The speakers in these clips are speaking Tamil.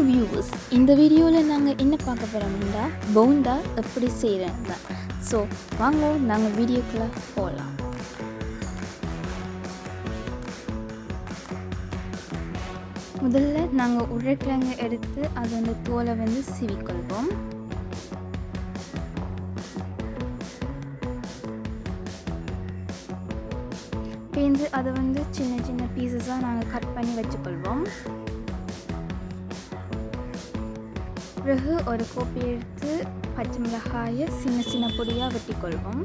வியூவர்ஸ், இந்த வீடியோவில் நாங்கள் என்ன பார்க்க போகிறோம்னா போண்டா எப்படி செய்கிறேன் தான். ஸோ வாங்க நாங்கள் வீடியோக்குள்ளே போகலாம். முதல்ல நாங்கள் உருளைக்கிழங்கு எடுத்து அது அந்த தோலை வந்து சீவிக்கொள்வோம். பேந்து அதை வந்து சின்ன சின்ன பீசஸாக நாங்கள் கட் பண்ணி வச்சுக்கொள்வோம். பிறகு ஒரு கோப்பி எடுத்து பச்சை மிளகாயை சின்ன சின்ன பொடியாக வெட்டிக்கொள்வோம்.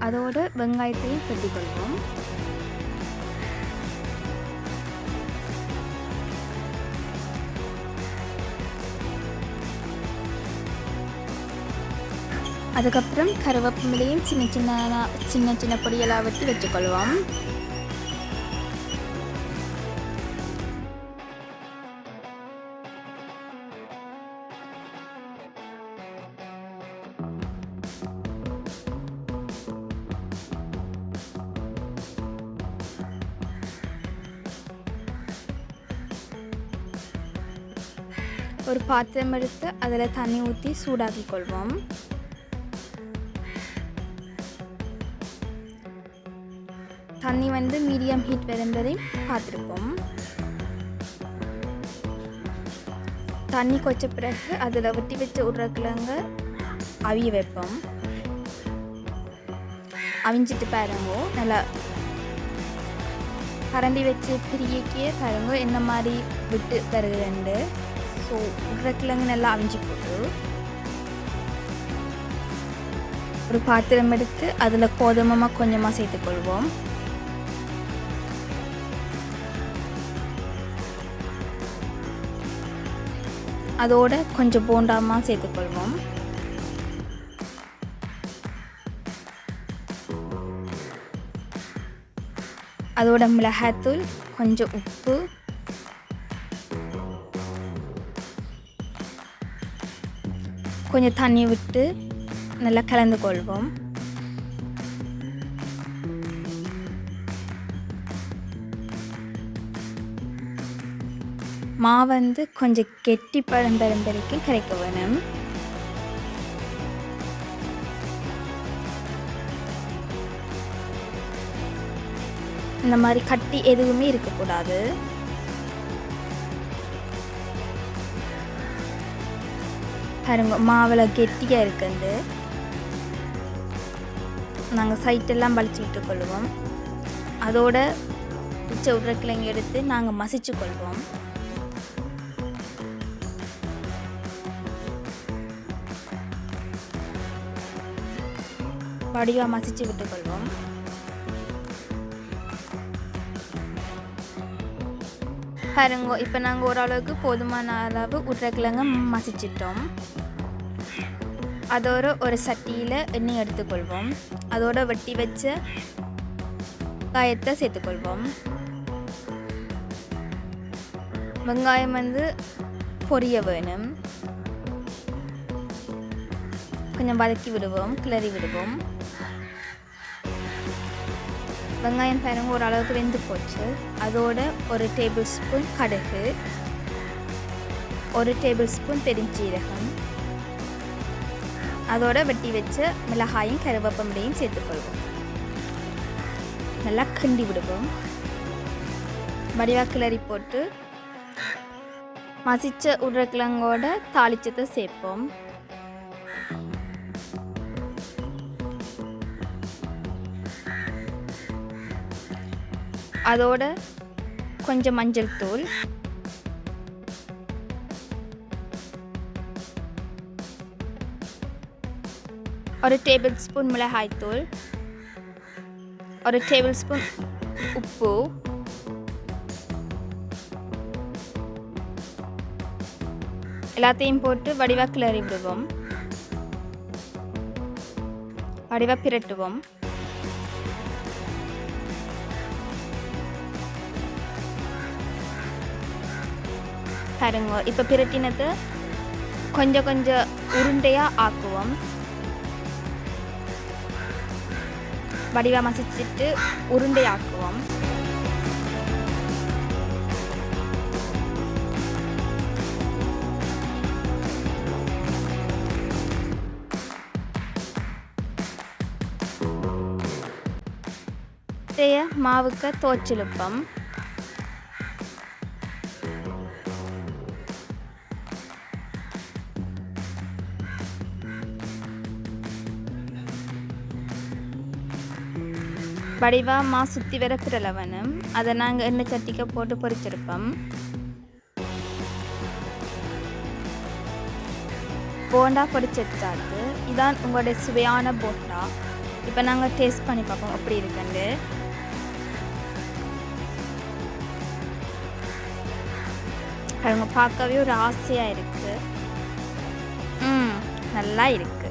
அதோடு வெங்காயத்தையும் வெட்டிக்கொள்வோம். அதுக்கப்புறம் கருவேப்பிலையும் சின்ன சின்ன பொடியெல்லாம் வெட்டி வச்சுக்கொள்வோம். ஒரு பாத்திரம் எடுத்து அதில் தண்ணி ஊற்றி சூடாக்கி கொள்வோம். தண்ணி வந்து மீடியம் ஹீட் வரும்பதை பார்த்துருப்போம். தண்ணி கொச்ச பிறகு அதில் வெட்டி வச்ச உருளைக்கிழங்க அவிய வைப்போம். அவிஞ்சிட்டு பாருங்கோ, நல்லா கரண்டி வச்சு பிரிக்கிய பாருங்கோ என்ன மாதிரி விட்டு தருகிறேன். ஸோ உருளைக்கிழங்கு நல்லா அவிஞ்சி போட்டு ஒரு பாத்திரம் எடுத்து அதில் கோதுமை கொஞ்சமாக சேர்த்துக்கொள்வோம். அதோட கொஞ்சம் போண்டாமா சேர்த்துக்கொள்வோம். அதோட மிளகாய்த்தூள், கொஞ்சம் உப்பு, கொஞ்சம் தண்ணி விட்டு நல்லா கலந்து கொள்வோம். மாவு வந்து கொஞ்சம் கெட்டி பழம் வரைக்கும் கரைக்க வேணும். இந்த மாதிரி கட்டி எதுவுமே இருக்கக்கூடாது. பாருங்க, மாவில் கெட்டியாக இருக்குது. நாங்கள் சைட்டெல்லாம் வலிச்சு விட்டு கொள்வோம். அதோட உச்ச உருளைக்கிழங்கு எடுத்து நாங்கள் மசிச்சு கொள்வோம். வடிவாக மசிச்சு விட்டுக்கொள்வோம். பாருங்க, இப்போ நாங்கள் ஓரளவுக்கு போதுமான அளவு உருளைக்கிழங்க மசிச்சிட்டோம். அதோட ஒரு சட்டியில் எண்ணெய் எடுத்துக்கொள்வோம். அதோட வெட்டி வச்ச வெங்காயத்தை சேர்த்துக்கொள்வோம். வெங்காயம் வந்து பொரிய வேணும். கொஞ்சம் வதக்கி விடுவோம், கிளறி விடுவோம். வெங்காயம் பாருங்க ஓரளவுக்கு வெந்து போச்சு. அதோட ஒரு டேபிள் ஸ்பூன் கடுகு, ஒரு டேபிள் ஸ்பூன் பெருஞ்சீரகம், அதோட வெட்டி வச்ச மிளகாயும் கருவேப்பிலையும் சேர்த்துக்கொள்வோம். நல்லா கிண்டி விடுவோம். வடிவாக கிளறி போட்டு மசிச்ச உருளைக்கிழங்கோட தாளிச்சத்தை சேர்ப்போம். அதோட கொஞ்சம் மஞ்சள் தூள், ஒரு டேபிள் ஸ்பூன் மிளகாய்த்தூள், ஒரு டேபிள் ஸ்பூன் உப்பு, எல்லாத்தையும் போட்டு வடிவாக கிளறி விடுவோம். வடிவாக பிரட்டுவோம். பாருங்க, இப்போ பிரட்டினத்தை கொஞ்சம் கொஞ்சம் உருண்டையாக ஆக்குவோம். வடிவாக மசிச்சுட்டு உருண்டை ஆக்குவோம். முட்டையை மாவுக்கு துவச்சிழுப்போம். வடிவாக மா சுற்றி வர பிறலவனும் அதை நாங்கள் எண்ணெய் சட்டிக்க போட்டு பொரிச்சிருப்போம். போண்டா பொரிச்சிருச்சாக்கு இதான் உங்களுடைய சுவையான போண்டா. இப்போ நாங்கள் டேஸ்ட் பண்ணி பார்ப்போம் எப்படி இருக்குண்டு. அவங்க பார்க்கவே ஒரு ஆசையாக இருக்குது. நல்லா இருக்குது.